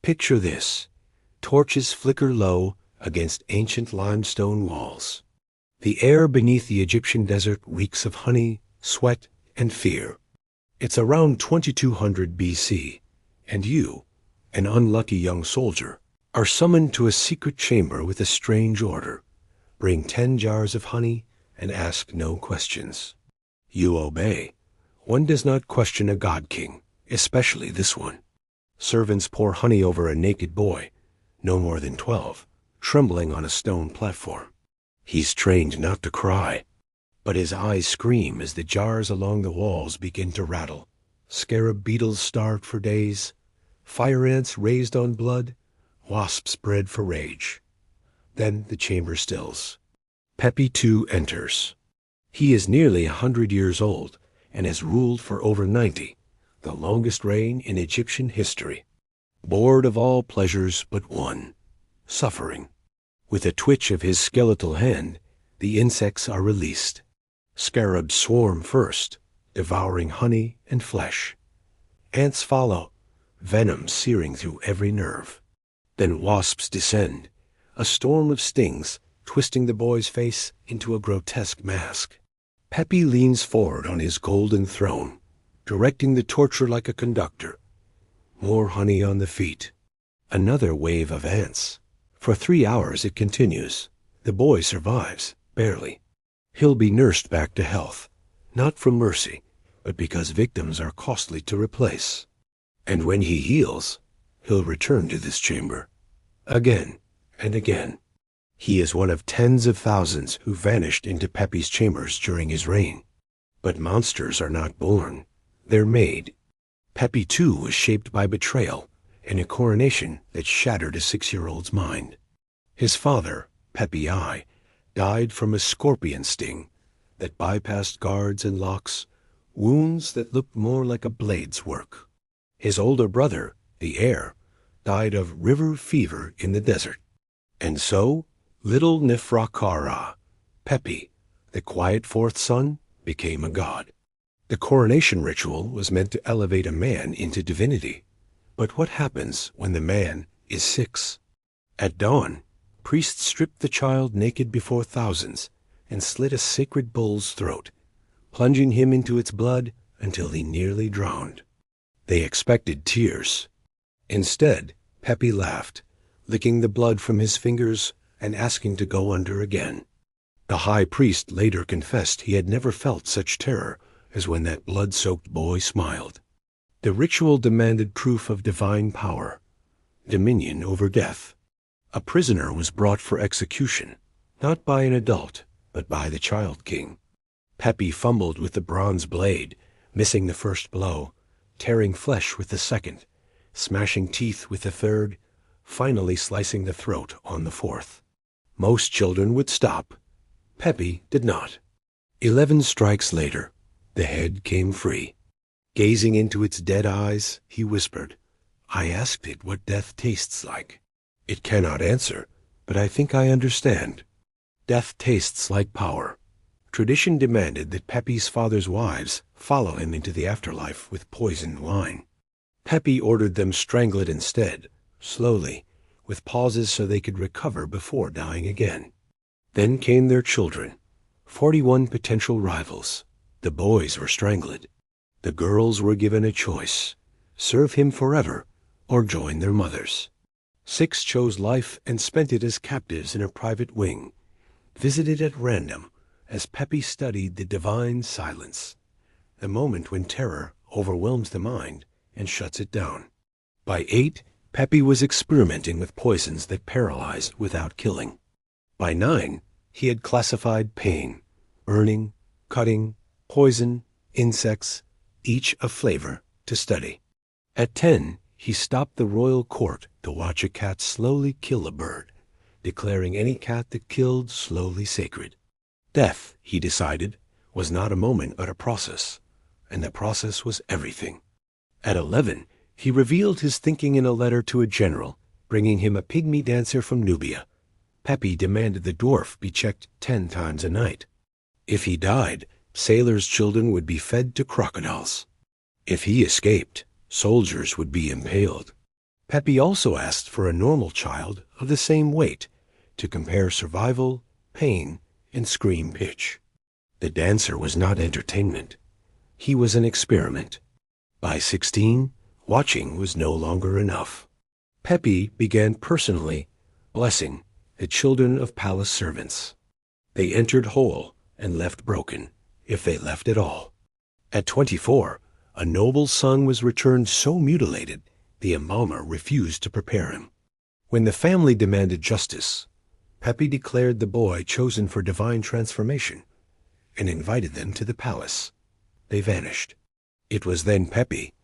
Picture this. Torches flicker low against ancient limestone walls. The air beneath the Egyptian desert reeks of honey, sweat, and fear. It's around 2200 BC, and you, an unlucky young soldier, are summoned to a secret chamber with a strange order. Bring 10 jars of honey and ask no questions. You obey. One does not question a god king, especially this one. Servants pour honey over a naked boy, no more than 12, trembling on a stone platform. He's trained not to cry, but his eyes scream as the jars along the walls begin to rattle. Scarab beetles starved for days, fire ants raised on blood, wasps bred for rage. Then the chamber stills. Pepi II enters. He is nearly 100 years old and has ruled for over 90, the longest reign in Egyptian history. Bored of all pleasures but one, suffering. With a twitch of his skeletal hand, the insects are released. Scarabs swarm first, devouring honey and flesh. Ants follow, venom searing through every nerve. Then wasps descend, a storm of stings twisting the boy's face into a grotesque mask. Pepi leans forward on his golden throne, directing the torture like a conductor. More honey on the feet. Another wave of ants. For 3 hours it continues. The boy survives, barely. He'll be nursed back to health, not from mercy, but because victims are costly to replace. And when he heals, he'll return to this chamber. Again and again. He is one of tens of thousands who vanished into Pepi's chambers during his reign. But monsters are not born. They're made. Pepi II was shaped by betrayal and a coronation that shattered a 6-year-old's mind. His father, Pepi I, died from a scorpion sting that bypassed guards and locks, wounds that looked more like a blade's work. His older brother, the heir, died of river fever in the desert. And so, little Nefrakara, Pepi, the quiet fourth son, became a god. The coronation ritual was meant to elevate a man into divinity. But what happens when the man is 6? At dawn, priests stripped the child naked before thousands and slit a sacred bull's throat, plunging him into its blood until he nearly drowned. They expected tears. Instead, Pepi laughed, licking the blood from his fingers and asking to go under again. The high priest later confessed he had never felt such terror as when that blood-soaked boy smiled. The ritual demanded proof of divine power, dominion over death. A prisoner was brought for execution, not by an adult, but by the child king. Pepi fumbled with the bronze blade, missing the first blow, tearing flesh with the second, smashing teeth with the third, finally slicing the throat on the fourth. Most children would stop. Pepi did not. 11 strikes later, the head came free. Gazing into its dead eyes, he whispered, "I asked it what death tastes like. It cannot answer, but I think I understand. Death tastes like power." Tradition demanded that Pepi's father's wives follow him into the afterlife with poisoned wine. Pepi ordered them strangle it instead, slowly, with pauses so they could recover before dying again. Then came their children, 41 potential rivals. The boys were strangled. The girls were given a choice: serve him forever or join their mothers. 6 chose life and spent it as captives in a private wing, visited at random as Pepi studied the divine silence, the moment when terror overwhelms the mind and shuts it down. By 8, Pepi was experimenting with poisons that paralyzed without killing. By 9, he had classified pain, burning, cutting, poison, insects, each a flavor to study. At 10, he stopped the royal court to watch a cat slowly kill a bird, declaring any cat that killed slowly sacred. Death, he decided, was not a moment but a process, and the process was everything. At 11, he revealed his thinking in a letter to a general, bringing him a pygmy dancer from Nubia. Pepi demanded the dwarf be checked 10 times a night. If he died, sailors' children would be fed to crocodiles. If he escaped, soldiers would be impaled. Pepi also asked for a normal child of the same weight to compare survival, pain, and scream pitch. The dancer was not entertainment. He was an experiment. By 16, watching was no longer enough. Pepi began personally blessing the children of palace servants. They entered whole and left broken, if they left at all. At 24, a noble son was returned so mutilated the embalmer refused to prepare him. When the family demanded justice, Pepi declared the boy chosen for divine transformation and invited them to the palace. They vanished. It was then Pepi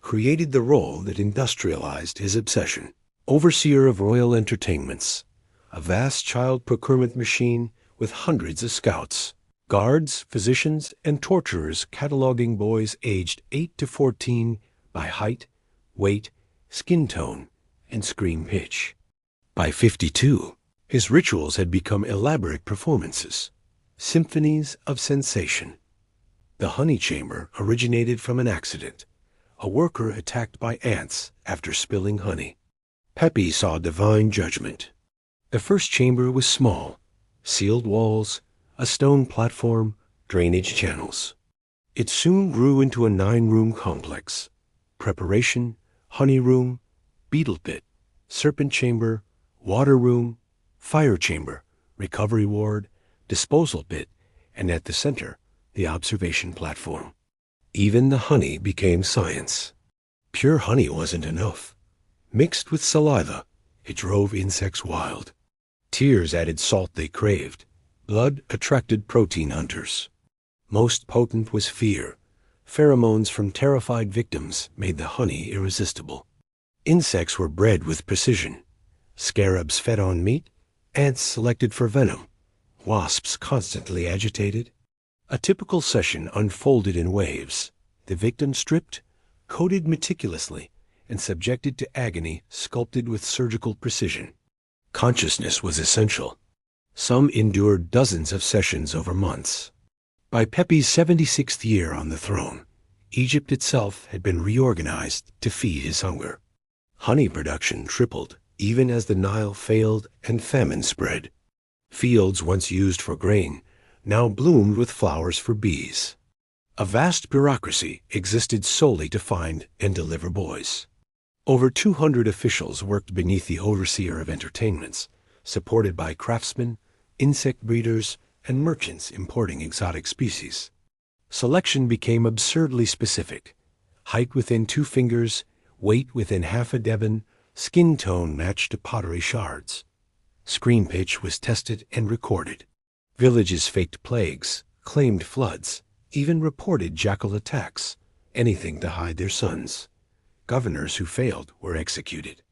created the role that industrialized his obsession. Overseer of royal entertainments, a vast child procurement machine with hundreds of scouts, guards, physicians, and torturers cataloging boys aged 8 to 14 by height, weight, skin tone, and scream pitch. By 52, his rituals had become elaborate performances, symphonies of sensation. The honey chamber originated from an accident, a worker attacked by ants after spilling honey. Pepi saw divine judgment. The first chamber was small, sealed walls, a stone platform, drainage channels. It soon grew into a 9-room complex: preparation, honey room, beetle pit, serpent chamber, water room, fire chamber, recovery ward, disposal pit, and at the center, the observation platform. Even the honey became science. Pure honey wasn't enough. Mixed with saliva, it drove insects wild. Tears added salt they craved. Blood attracted protein hunters. Most potent was fear. Pheromones from terrified victims made the honey irresistible. Insects were bred with precision. Scarabs fed on meat, ants selected for venom, wasps constantly agitated. A typical session unfolded in waves. The victim stripped, coated meticulously, and subjected to agony sculpted with surgical precision. Consciousness was essential. Some endured dozens of sessions over months. By Pepi's 76th year on the throne, Egypt itself had been reorganized to feed his hunger. Honey production tripled, even as the Nile failed and famine spread. Fields once used for grain now bloomed with flowers for bees. A vast bureaucracy existed solely to find and deliver boys. Over 200 officials worked beneath the overseer of entertainments, supported by craftsmen, insect breeders, and merchants importing exotic species. Selection became absurdly specific. Height within 2 fingers, weight within half a deben, skin tone matched to pottery shards. Scream pitch was tested and recorded. Villages faked plagues, claimed floods, even reported jackal attacks, anything to hide their sons. Governors who failed were executed.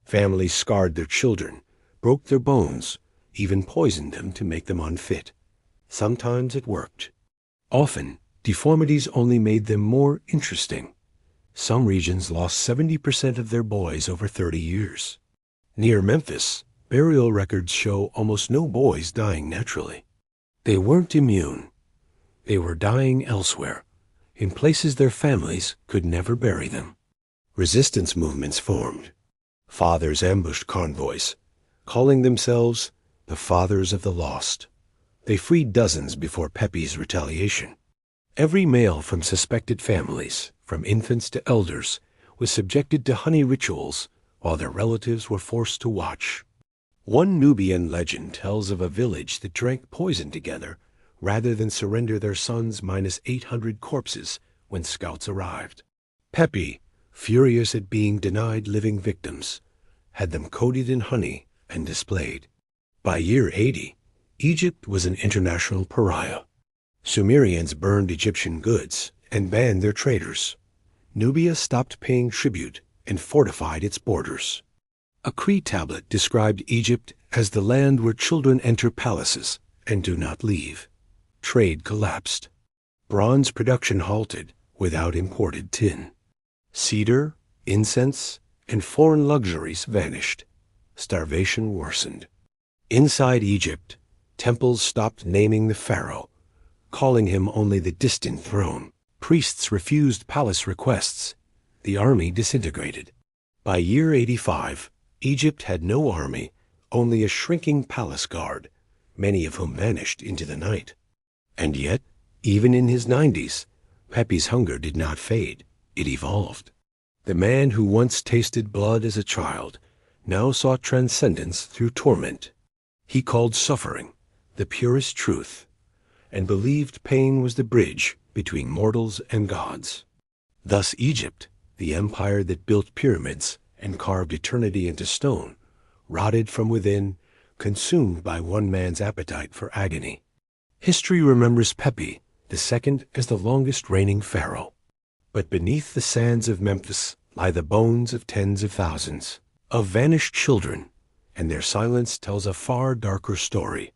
Families scarred their children, broke their bones, even poisoned them to make them unfit. Sometimes it worked. Often, deformities only made them more interesting. Some regions lost 70% of their boys over 30 years. Near Memphis, burial records show almost no boys dying naturally. They weren't immune. They were dying elsewhere, in places their families could never bury them. Resistance movements formed. Fathers ambushed convoys, calling themselves the Fathers of the Lost. They freed dozens before Pepi's retaliation. Every male from suspected families, from infants to elders, was subjected to honey rituals while their relatives were forced to watch. One Nubian legend tells of a village that drank poison together rather than surrender their sons minus 800 corpses when scouts arrived. Pepi, furious at being denied living victims, had them coated in honey and displayed. By year 80, Egypt was an international pariah. Sumerians burned Egyptian goods and banned their traders. Nubia stopped paying tribute and fortified its borders. A Cree tablet described Egypt as the land where children enter palaces and do not leave. Trade collapsed. Bronze production halted without imported tin. Cedar, incense, and foreign luxuries vanished. Starvation worsened. Inside Egypt, temples stopped naming the pharaoh, calling him only the distant throne. Priests refused palace requests. The army disintegrated. By year 85, Egypt had no army, only a shrinking palace guard, many of whom vanished into the night. And yet, even in his 90s, Pepi's hunger did not fade. It evolved. The man who once tasted blood as a child now sought transcendence through torment. He called suffering the purest truth, and believed pain was the bridge between mortals and gods. Thus Egypt, the empire that built pyramids and carved eternity into stone, rotted from within, consumed by one man's appetite for agony. History remembers Pepi II as the longest reigning pharaoh. But beneath the sands of Memphis lie the bones of tens of thousands, of vanished children, and their silence tells a far darker story.